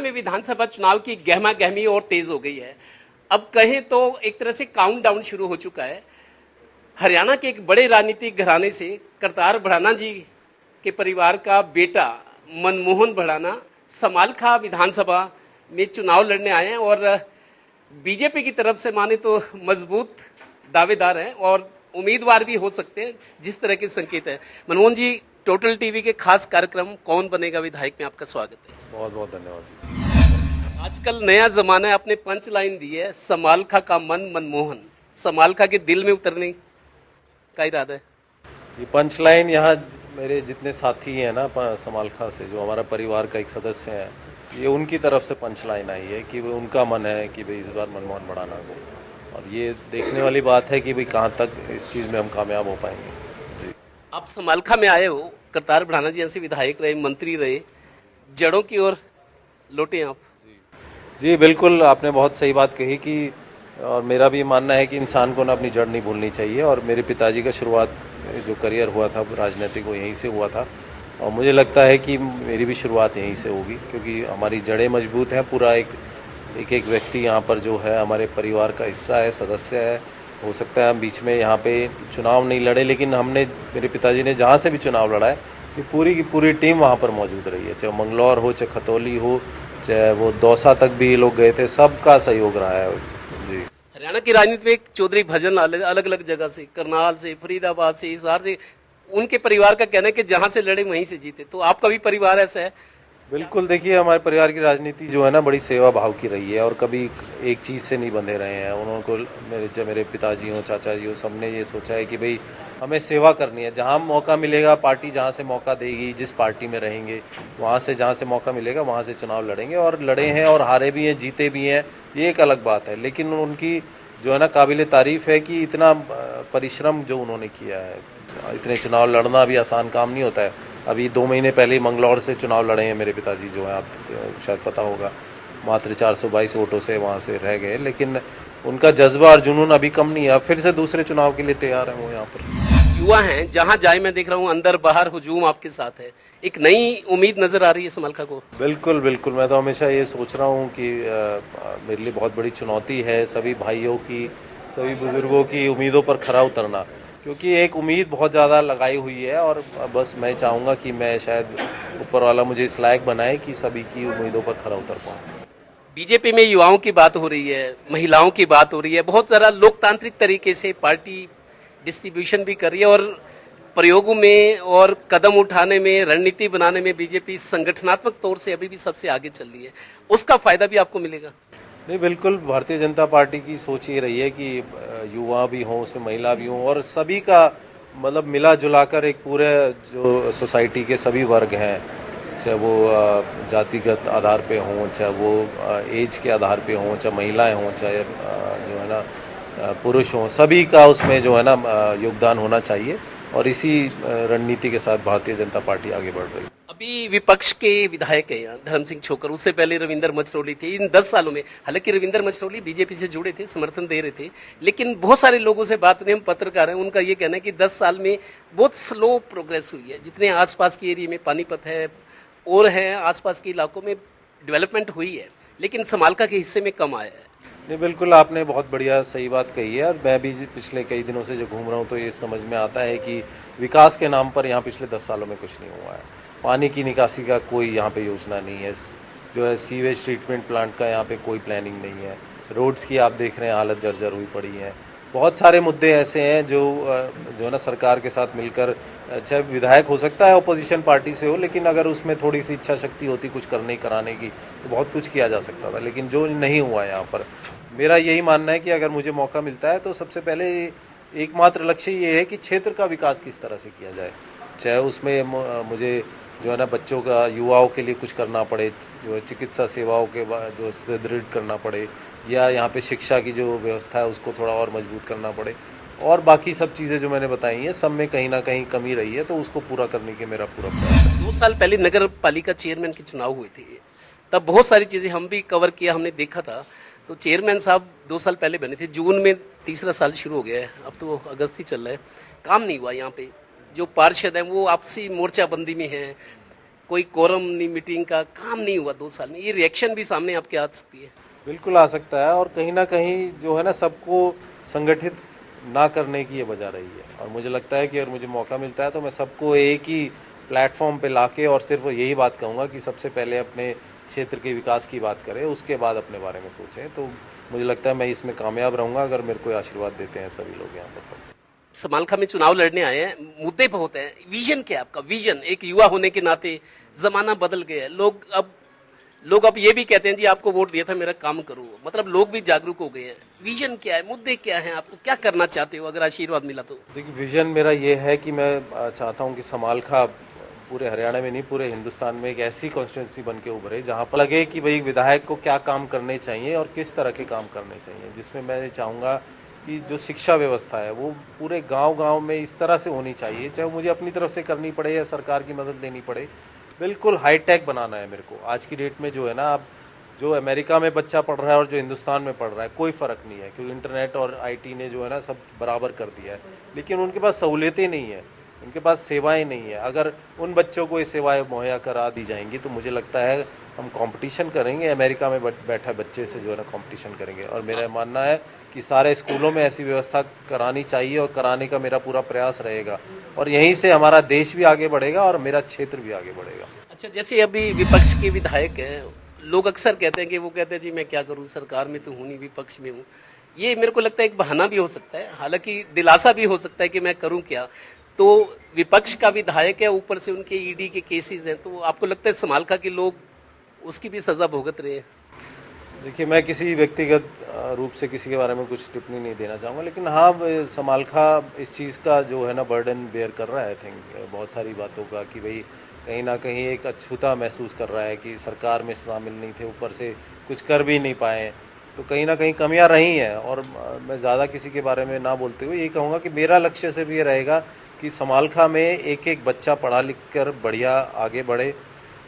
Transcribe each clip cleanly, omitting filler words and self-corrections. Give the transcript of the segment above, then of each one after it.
में विधानसभा चुनाव की गहमा गहमी और तेज हो गई है। अब कहें तो एक तरह से काउंटडाउन शुरू हो चुका है। हरियाणा के एक बड़े राजनीतिक घराने से करतार भड़ाना जी के परिवार का बेटा मनमोहन भड़ाना समालखा विधानसभा में चुनाव लड़ने आए हैं और बीजेपी की तरफ से माने तो मजबूत दावेदार हैं और उम्मीदवार भी हो सकते हैं जिस तरह के संकेत है। मनमोहन जी, टोटल टीवी के खास कार्यक्रम कौन बनेगा विधायक में आपका स्वागत है। बहुत बहुत धन्यवाद जी। आजकल नया जमाना है, आपने पंच लाइन दी है, समालखा का मन मनमोहन, समालखा के दिल में उतरने का इरादा है। ये पंच लाइन यहाँ मेरे जितने साथी हैं ना समालखा से, जो हमारा परिवार का एक सदस्य है, ये उनकी तरफ से पंच लाइन आई है कि वो उनका मन है कि भाई इस बार मनमोहन भड़ाना को, और ये देखने वाली बात है कि भाई कहाँ तक इस चीज़ में हम कामयाब हो पाएंगे जी। आप समालखा में आए हो, करतार भड़ाना जी यहाँ से विधायक रहे, मंत्री रहे, जड़ों की ओर लौटे आप। जी बिल्कुल, आपने बहुत सही बात कही कि, और मेरा भी मानना है कि इंसान को ना अपनी जड़ नहीं भूलनी चाहिए। और मेरे पिताजी का शुरुआत जो करियर हुआ था राजनीतिक, वो यहीं से हुआ था, और मुझे लगता है कि मेरी भी शुरुआत यहीं से होगी, क्योंकि हमारी जड़ें मजबूत हैं। पूरा एक व्यक्ति यहाँ पर जो है हमारे परिवार का हिस्सा है, सदस्य है। हो सकता है हम बीच में यहाँ पे चुनाव नहीं लड़े, लेकिन मेरे पिताजी ने जहाँ से भी चुनाव लड़ा है, ये पूरी की पूरी टीम वहाँ पर मौजूद रही है, चाहे मंगलौर हो, चाहे खतौली हो, चाहे वो दौसा तक भी लोग गए थे, सबका सहयोग रहा है जी। हरियाणा की राजनीति में एक चौधरी भजन लाल अलग अलग जगह से, करनाल से, फरीदाबाद से, हिसार से, उनके परिवार का कहना है कि जहाँ से लड़े वहीं से जीते। तो आपका भी परिवार ऐसा है? बिल्कुल, देखिए हमारे परिवार की राजनीति जो है ना बड़ी सेवा भाव की रही है, और कभी एक चीज़ से नहीं बंधे रहे हैं। उनको मेरे पिताजी हो, चाचा जी हो, सबने ये सोचा है कि भाई हमें सेवा करनी है। जहाँ मौका मिलेगा, पार्टी जहाँ से मौका देगी, जिस पार्टी में रहेंगे वहाँ से, जहाँ से मौका मिलेगा वहाँ से चुनाव लड़ेंगे। और लड़े हैं और हारे भी हैं, जीते भी हैं, ये एक अलग बात है। लेकिन उनकी जो है ना काबिल तारीफ़ है कि इतना परिश्रम जो उन्होंने किया है, इतने चुनाव लड़ना भी आसान काम नहीं होता है। अभी 2 महीने पहले ही मंगलौर से चुनाव लड़े हैं मेरे पिताजी, जो है आप शायद पता होगा, मात्र 422 वोटों से वहाँ से रह गए। लेकिन उनका जज्बा और जुनून अभी कम नहीं है, फिर से दूसरे चुनाव के लिए तैयार हैं वो यहाँ पर। युवा हैं, जहाँ जाए मैं देख रहा हूँ अंदर बाहर हुजूम आपके साथ है, एक नई उम्मीद नजर आ रही है समालखा को। बिल्कुल बिल्कुल, मैं तो हमेशा ये सोच रहा हूँ कि मेरे लिए बहुत बड़ी चुनौती है सभी भाइयों की, सभी बुजुर्गों की उम्मीदों पर खरा उतरना, क्योंकि एक उम्मीद बहुत ज़्यादा लगाई हुई है। और बस मैं चाहूँगा कि मैं शायद ऊपर वाला मुझे इस लायक बनाए कि सभी की उम्मीदों पर खरा उतर पाऊँ। बीजेपी में युवाओं की बात हो रही है, महिलाओं की बात हो रही है, बहुत सारा लोकतांत्रिक तरीके से पार्टी डिस्ट्रीब्यूशन भी कर रही है और प्रयोगों में और कदम उठाने में, रणनीति बनाने में बीजेपी संगठनात्मक तौर से अभी भी सबसे आगे चल रही है। उसका फायदा भी आपको मिलेगा? नहीं, बिल्कुल, भारतीय जनता पार्टी की सोच ये रही है कि युवा भी हों, उसमें महिला भी हों, और सभी का मतलब मिला जुलाकर एक पूरे जो सोसाइटी के सभी वर्ग हैं, चाहे वो जातिगत आधार पे हों, चाहे वो एज के आधार पे हों, चाहे महिलाएं हों, चाहे जो है ना पुरुष हों, सभी का उसमें जो है ना योगदान होना चाहिए। और इसी रणनीति के साथ भारतीय जनता पार्टी आगे बढ़ रही है। अभी विपक्ष के विधायक हैं धर्म सिंह छोकर, उससे पहले रविंदर मछरौली थे। इन 10 सालों में, हालांकि रविंदर मछरौली बीजेपी से जुड़े थे, समर्थन दे रहे थे, लेकिन बहुत सारे लोगों से बात हुई, हम पत्रकार हैं, उनका ये कहना है कि 10 साल में बहुत स्लो प्रोग्रेस हुई है। जितने आसपास के एरिया में पानीपत है और है, आसपास के इलाकों में डेवलपमेंट हुई है, लेकिन समालखा के हिस्से में कम आया है। नहीं, बिल्कुल, आपने बहुत बढ़िया सही बात कही है। और मैं भी पिछले कई दिनों से जो घूम रहा हूँ तो ये समझ में आता है कि विकास के नाम पर यहाँ पिछले 10 सालों में कुछ नहीं हुआ है। पानी की निकासी का कोई यहाँ पे योजना नहीं है, जो है सीवेज ट्रीटमेंट प्लांट का यहाँ पे कोई प्लानिंग नहीं है। रोड्स की आप देख रहे हैं हालत जर्जर हुई पड़ी है। बहुत सारे मुद्दे ऐसे हैं जो है ना सरकार के साथ मिलकर, चाहे विधायक हो सकता है अपोजिशन पार्टी से हो, लेकिन अगर उसमें थोड़ी सी इच्छा शक्ति होती कुछ करने कराने की तो बहुत कुछ किया जा सकता था, लेकिन जो नहीं हुआ यहाँ पर। मेरा यही मानना है कि अगर मुझे मौका मिलता है तो सबसे पहले एकमात्र लक्ष्य ये है कि क्षेत्र का विकास किस तरह से किया जाए, चाहे उसमें मुझे जो है ना बच्चों का, युवाओं के लिए कुछ करना पड़े, जो है चिकित्सा सेवाओं के जो सुदृढ़ करना पड़े, या यहाँ पे शिक्षा की जो व्यवस्था है उसको थोड़ा और मजबूत करना पड़े, और बाकी सब चीज़ें जो मैंने बताई हैं सब में कहीं ना कहीं कमी रही है, तो उसको पूरा करने के मेरा पूरा प्रयास है। 2 साल पहले नगर पालिका चेयरमैन के चुनाव हुए थे, तब बहुत सारी चीज़ें हम भी कवर किया, हमने देखा था। तो चेयरमैन साहब 2 साल पहले बने थे, जून में तीसरा साल शुरू हो गया है, अब तो अगस्त ही चल रहा है, काम नहीं हुआ। यहाँ पे जो पार्षद हैं वो आपसी मोर्चाबंदी में हैं, कोई कोरम नहीं, मीटिंग का काम नहीं हुआ 2 साल में, ये रिएक्शन भी सामने आपके आ सकती है। बिल्कुल आ सकता है, और कहीं ना कहीं जो है ना सबको संगठित ना करने की ये वजह रही है। और मुझे लगता है कि अगर मुझे मौका मिलता है तो मैं सबको एक ही प्लेटफॉर्म पे लाके और सिर्फ यही बात कहूँगा कि सबसे पहले अपने क्षेत्र के विकास की बात करें, उसके बाद अपने बारे में सोचें। तो मुझे लगता है मैं इसमें कामयाब रहूँगा अगर मेरे को आशीर्वाद देते हैं सभी लोग यहाँ पर। तो समालखा में चुनाव लड़ने आए हैं, मुद्दे बहुत हैं, विजन क्या है आपका? विजन, एक युवा होने के नाते जमाना बदल गया है, लोग अब ये भी कहते हैं जी आपको वोट दिया था मेरा काम करो, मतलब लोग भी जागरूक हो गए हैं। विजन क्या है, मुद्दे क्या हैं, आपको क्या करना चाहते हो अगर आशीर्वाद मिला तो? देखिए, विजन मेरा ये है कि मैं चाहता हूँ कि समालखा पूरे हरियाणा में नहीं, पूरे हिंदुस्तान में एक ऐसी कॉन्स्टिट्यूंसी बन के उभरे जहाँ पर लगे कि भाई विधायक को क्या काम करने चाहिए और किस तरह के काम करने चाहिए। जिसमें मैं चाहूँगा कि जो शिक्षा व्यवस्था है वो पूरे गांव-गांव में इस तरह से होनी चाहिए, चाहे मुझे अपनी तरफ से करनी पड़े या सरकार की मदद लेनी पड़े, बिल्कुल हाईटेक बनाना है मेरे को। आज की डेट में जो है ना, आप जो अमेरिका में बच्चा पढ़ रहा है और जो हिंदुस्तान में पढ़ रहा है, कोई फ़र्क नहीं है, क्योंकि इंटरनेट और आईटी ने जो है ना सब बराबर कर दिया है। लेकिन उनके पास सहूलियतें नहीं है, उनके पास सेवाएं नहीं है। अगर उन बच्चों को ये सेवाएं मुहैया करा दी जाएंगी तो मुझे लगता है हम कंपटीशन करेंगे, अमेरिका में बैठा बच्चे से जो है ना कंपटीशन करेंगे। और मेरा मानना है कि सारे स्कूलों में ऐसी व्यवस्था करानी चाहिए और कराने का मेरा पूरा प्रयास रहेगा, और यहीं से हमारा देश भी आगे बढ़ेगा और मेरा क्षेत्र भी आगे बढ़ेगा। अच्छा, जैसे अभी विपक्ष के विधायक हैं, लोग अक्सर कहते हैं कि वो कहते हैं जी मैं क्या करूं, सरकार में तो हूं नहीं, विपक्ष में हूं। ये मेरे को लगता है एक बहाना भी हो सकता है, हालांकि दिलासा भी हो सकता है कि मैं करूं क्या। तो विपक्ष का विधायक है, ऊपर से उनके ईडी के केसेस हैं, तो आपको लगता है समालखा के लोग उसकी भी सजा भुगत रहे हैं? देखिए, मैं किसी व्यक्तिगत रूप से किसी के बारे में कुछ टिप्पणी नहीं देना चाहूँगा, लेकिन हाँ, समालखा इस चीज़ का जो है ना बर्डन बेयर कर रहा है। आई थिंक बहुत सारी बातों का कि भाई कहीं ना कहीं एक अछूता महसूस कर रहा है कि सरकार में शामिल नहीं थे, ऊपर से कुछ कर भी नहीं पाए, तो कहीं ना कहीं कमियां रही हैं। और मैं ज़्यादा किसी के बारे में ना बोलते हुए ये कहूँगा कि मेरा लक्ष्य सिर्फ ये रहेगा कि समालखा में एक एक बच्चा पढ़ा लिख कर बढ़िया आगे बढ़े,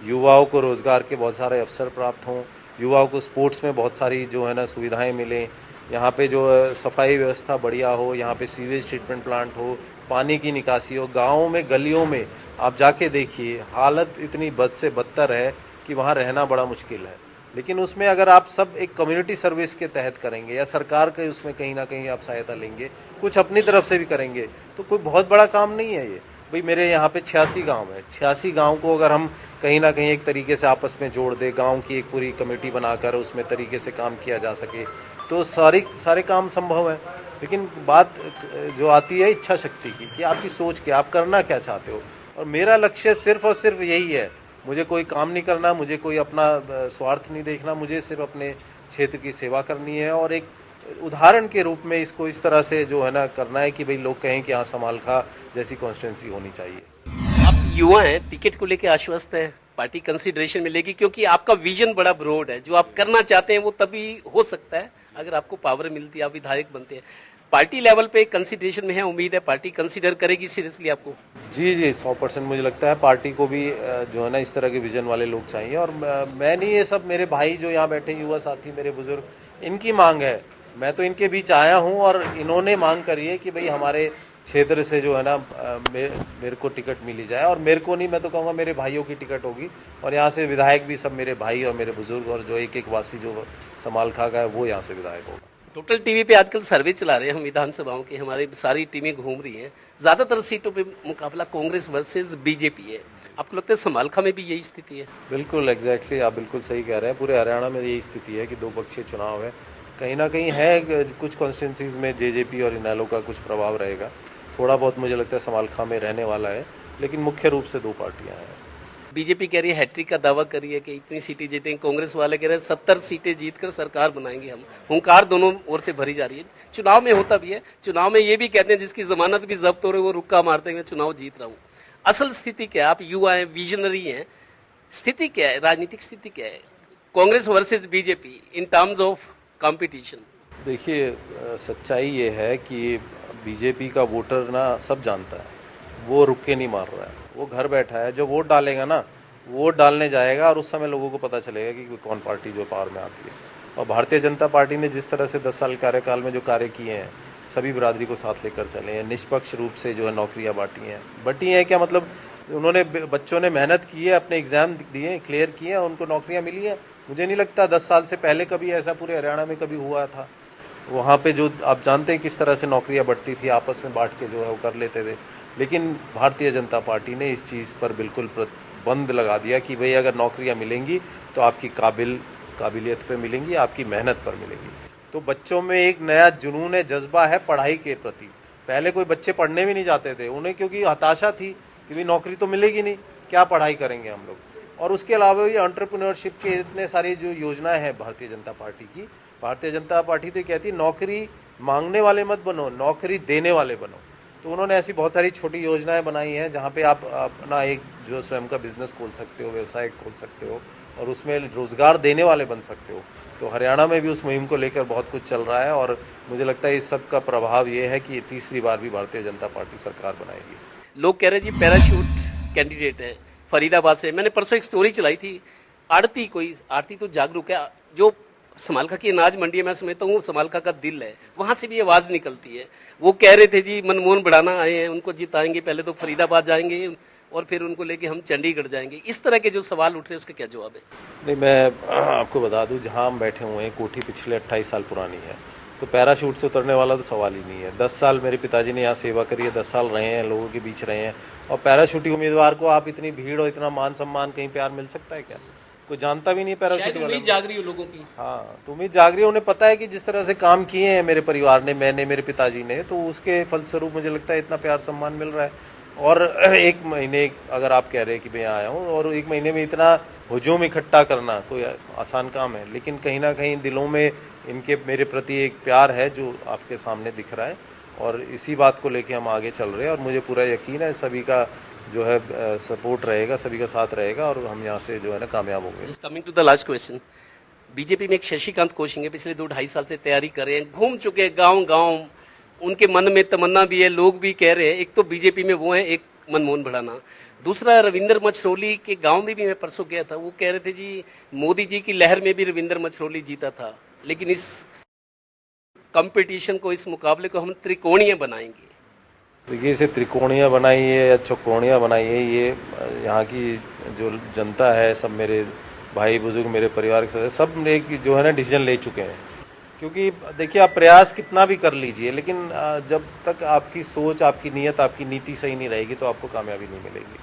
युवाओं को रोज़गार के बहुत सारे अवसर प्राप्त हों, युवाओं को स्पोर्ट्स में बहुत सारी जो है ना सुविधाएं मिलें, यहाँ पे जो सफाई व्यवस्था बढ़िया हो, यहाँ पे सीवेज ट्रीटमेंट प्लांट हो, पानी की निकासी हो। गाँव में गलियों में आप जाके देखिए, हालत इतनी बद से बदतर है कि वहाँ रहना बड़ा मुश्किल है। लेकिन उसमें अगर आप सब एक कम्युनिटी सर्विस के तहत करेंगे या सरकार के उसमें कहीं ना कहीं आप सहायता लेंगे, कुछ अपनी तरफ से भी करेंगे, तो कोई बहुत बड़ा काम नहीं है ये। भाई मेरे यहाँ पे 86 गांव है, 86 गांव को अगर हम कहीं ना कहीं एक तरीके से आपस में जोड़ दे, गांव की एक पूरी कमेटी बनाकर उसमें तरीके से काम किया जा सके, तो सारे काम संभव है। लेकिन बात जो आती है इच्छा शक्ति की, कि आपकी सोच क्या, आप करना क्या चाहते हो। और मेरा लक्ष्य सिर्फ और सिर्फ यही है, मुझे कोई काम नहीं करना, मुझे कोई अपना स्वार्थ नहीं देखना, मुझे सिर्फ अपने क्षेत्र की सेवा करनी है। और एक उदाहरण के रूप में इसको इस तरह से जो है ना करना है कि भाई लोग कहें कि हाँ, समालखा जैसी कॉन्स्टिट्यूंसी होनी चाहिए। आप युवा हैं, टिकट को लेकर आश्वस्त हैं, पार्टी कंसिडरेशन मिलेगी? क्योंकि आपका विजन बड़ा ब्रॉड है, जो आप करना चाहते हैं वो तभी हो सकता है अगर आपको पावर मिलती है, आप विधायक बनते हैं। पार्टी लेवल पे कंसिडरेशन में है, उम्मीद है पार्टी कंसिडर करेगी सीरियसली आपको? जी 100% मुझे लगता है पार्टी को भी जो है ना इस तरह के विजन वाले लोग चाहिए। और मैं नहीं, ये सब मेरे भाई जो यहाँ बैठे युवा साथी, मेरे बुजुर्ग, इनकी मांग है। मैं तो इनके बीच आया हूँ और इन्होंने मांग करी है कि भाई हमारे क्षेत्र से जो है ना मेरे को टिकट मिली जाए। और मेरे को नहीं, मैं तो कहूँगा मेरे भाइयों की टिकट होगी, और यहाँ से विधायक भी सब मेरे भाई और मेरे बुजुर्ग, और जो एक एक वासी जो समालखा का है वो यहाँ से विधायक होगा। टोटल टीवी पे आजकल सर्वे चला रहे हैं हम विधानसभाओं की, हमारी सारी टीमें घूम रही हैं, ज़्यादातर सीटों पे मुकाबला कांग्रेस वर्सेस बीजेपी है। आपको लगता है समालखा में भी यही स्थिति है? बिल्कुल एग्जैक्टली, आप बिल्कुल सही कह रहे हैं। पूरे हरियाणा में यही स्थिति है कि दो पक्षीय चुनाव है। कहीं ना कहीं है कुछ कॉन्स्टिट्यूंसीज में जेजेपी और इनेलो का कुछ प्रभाव रहेगा, थोड़ा बहुत मुझे लगता है समालखा में रहने वाला है, लेकिन मुख्य रूप से दो पार्टियां हैं। बीजेपी कह रही है हैट्रिक का दावा कर रही है कि इतनी सीटें जीतेंगे, कांग्रेस वाले कह रहे हैं 70 सीटें जीतकर सरकार बनाएंगे हम। हुंकार दोनों ओर से भरी जा रही है। चुनाव में होता भी है, चुनाव में ये भी कहते हैं जिसकी जमानत भी जब्त हो रही है वो रुक्का मारते हैं मैं चुनाव जीत रहा हूँ। असल स्थिति क्या है? आप युवा हैं, विजनरी हैं, स्थिति क्या है, राजनीतिक स्थिति क्या है Congress versus BJP in terms of competition? देखिए, सच्चाई ये है कि बीजेपी का वोटर ना सब जानता है, वो रुक के नहीं मार रहा है, वो घर बैठा है। जब वोट डालेगा ना, वोट डालने जाएगा और उस समय लोगों को पता चलेगा कि कौन पार्टी जो पावर में आती है। और भारतीय जनता पार्टी ने जिस तरह से 10 साल कार्यकाल में जो कार्य किए हैं, सभी बिरादरी को साथ लेकर चले, निष्पक्ष रूप से जो है नौकरियां बटी हैं क्या मतलब उन्होंने बच्चों ने मेहनत की है, अपने एग्ज़ाम दिए, क्लियर किए, उनको नौकरियां मिली हैं। मुझे नहीं लगता 10 साल से पहले कभी ऐसा पूरे हरियाणा में कभी हुआ था। वहाँ पे जो आप जानते हैं किस तरह से नौकरियां बढ़ती थी, आपस में बांट के जो है वो कर लेते थे। लेकिन भारतीय जनता पार्टी ने इस चीज़ पर बिल्कुल प्रतिबंध लगा दिया कि भाई अगर नौकरियां मिलेंगी तो आपकी काबिलियत पे मिलेंगी, आपकी मेहनत पर मिलेंगी। तो बच्चों में एक नया जुनून है, जज्बा है पढ़ाई के प्रति। पहले कोई बच्चे पढ़ने भी नहीं जाते थे, उन्हें क्योंकि हताशा थी कि भाई नौकरी तो मिलेगी नहीं, क्या पढ़ाई करेंगे हम लोग। और उसके अलावा ये एंटरप्रेन्योरशिप के इतने सारी जो योजनाएं हैं भारतीय जनता पार्टी की, भारतीय जनता पार्टी तो कहती है नौकरी मांगने वाले मत बनो, नौकरी देने वाले बनो। तो उन्होंने ऐसी बहुत सारी छोटी योजनाएं बनाई हैं जहाँ पे आप अपना एक जो स्वयं का बिजनेस खोल सकते हो, व्यवसाय खोल सकते हो और उसमें रोज़गार देने वाले बन सकते हो। तो हरियाणा में भी उस मुहिम को लेकर बहुत कुछ चल रहा है और मुझे लगता है इस सब का प्रभाव ये है कि तीसरी बार भी भारतीय जनता पार्टी सरकार बनाएगी। लोग कह रहे जी पैराशूट कैंडिडेट है फरीदाबाद से। मैंने परसों एक स्टोरी चलाई थी, आड़ती तो जागरूक है, जो समालखा की अनाज मंडी है, मैं समझता हूँ समालखा का दिल है, वहाँ से भी आवाज़ निकलती है। वो कह रहे थे जी मनमोहन बढ़ाना आए हैं, उनको जिताएंगे, पहले तो फरीदाबाद जाएंगे और फिर उनको लेके हम चंडीगढ़ जाएंगे। इस तरह के जो सवाल उठ रहे हैं उसका क्या जवाब है? नहीं, मैं आपको बता दूं, जहां हम बैठे हुए हैं कोठी पिछले 28 साल पुरानी है, तो पैराशूट से उतरने वाला तो सवाल ही नहीं है। 10 साल मेरे पिताजी ने यहाँ सेवा करी है, 10 साल रहे हैं, लोगों के बीच रहे हैं। और पैराशूटी उम्मीदवार को आप इतनी भीड़ और इतना मान सम्मान कहीं प्यार मिल सकता है क्या? कोई जानता भी नहीं पैराशूट वाले। उम्मीद जाग रही है लोगों की। हाँ, तो उम्मीद जाग रही है। उन्हें पता है कि जिस तरह से काम किए हैं मेरे परिवार ने, मैंने, मेरे पिताजी ने, तो उसके फलस्वरूप मुझे लगता है इतना प्यार सम्मान मिल रहा है। और एक महीने अगर आप कह रहे हैं कि मैं यहाँ आया हूँ और एक महीने में इतना हुजूम इकट्ठा करना कोई आसान काम है, लेकिन कहीं ना कहीं दिलों में इनके मेरे प्रति एक प्यार है जो आपके सामने दिख रहा है और इसी बात को लेके हम आगे चल रहे हैं। और मुझे पूरा यकीन है सभी का जो है सपोर्ट रहेगा, सभी का साथ रहेगा और हम यहाँ से जो है ना कामयाब होंगे। Coming to the last question, BJP में एक शशिकांत कोशिंग है, पिछले 2-2.5 साल से तैयारी कर रहे हैं, घूम चुके गांव, उनके मन में तमन्ना भी है, लोग भी कह रहे हैं। एक तो बीजेपी में वो है, एक मनमोहन बढ़ाना, दूसरा रविंद्र मछरौली के गांव में भी मैं परसों गया था, वो कह रहे थे जी मोदी जी की लहर में भी रविंद्र मछरौली जीता था, लेकिन इस कंपटीशन को, इस मुकाबले को हम त्रिकोणीय बनाएंगे। देखिए, इसे त्रिकोणीय बनाइए या चौकोणीय बनाइए, ये यहाँ की जो जनता है, सब मेरे भाई बुजुर्ग, मेरे परिवार के सदस्य, सब ने जो है ना डिसीजन ले चुके हैं। क्योंकि देखिए, आप प्रयास कितना भी कर लीजिए, लेकिन जब तक आपकी सोच, आपकी नीयत, आपकी नीति सही नहीं रहेगी तो आपको कामयाबी नहीं मिलेगी।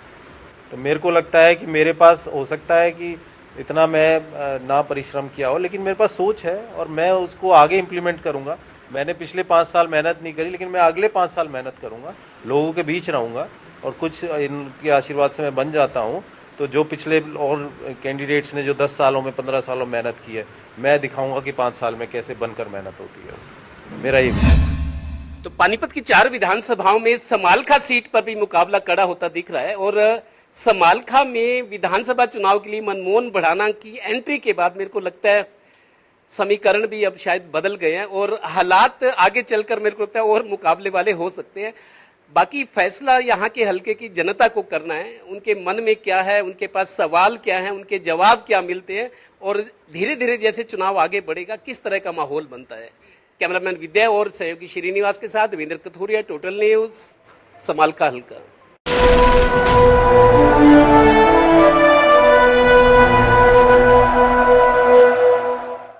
तो मेरे को लगता है कि मेरे पास हो सकता है कि इतना मैं ना परिश्रम किया हो, लेकिन मेरे पास सोच है और मैं उसको आगे इम्प्लीमेंट करूँगा। मैंने पिछले 5 साल मेहनत नहीं करी, लेकिन मैं अगले 5 साल मेहनत करूँगा, लोगों के बीच रहूँगा और कुछ इनके आशीर्वाद से मैं बन जाता हूँ तो जो पिछले और कैंडिडेट्स ने जो 10 सालों में, 15 सालों में मेहनत की है, मैं दिखाऊंगा कि 5 साल में कैसे बनकर मेहनत होती है। मेरा ये तो पानीपत की 4 विधानसभाओं में समालखा सीट पर भी मुकाबला कड़ा होता दिख रहा है और समालखा में विधानसभा चुनाव के लिए मनमोहन बढ़ाना की एंट्री के बाद मेरे को लगता है समीकरण भी अब शायद बदल गए हैं और हालात आगे चलकर मेरे को लगता है और मुकाबले वाले हो सकते हैं। बाकी फैसला यहाँ के हलके की जनता को करना है, उनके मन में क्या है, उनके पास सवाल क्या है, उनके जवाब क्या मिलते हैं और धीरे धीरे जैसे चुनाव आगे बढ़ेगा किस तरह का माहौल बनता है। कैमरामैन विद्या और सहयोगी श्रीनिवास के साथ देवेंद्र कथोरिया, टोटल न्यूज़, समालखा हल्का।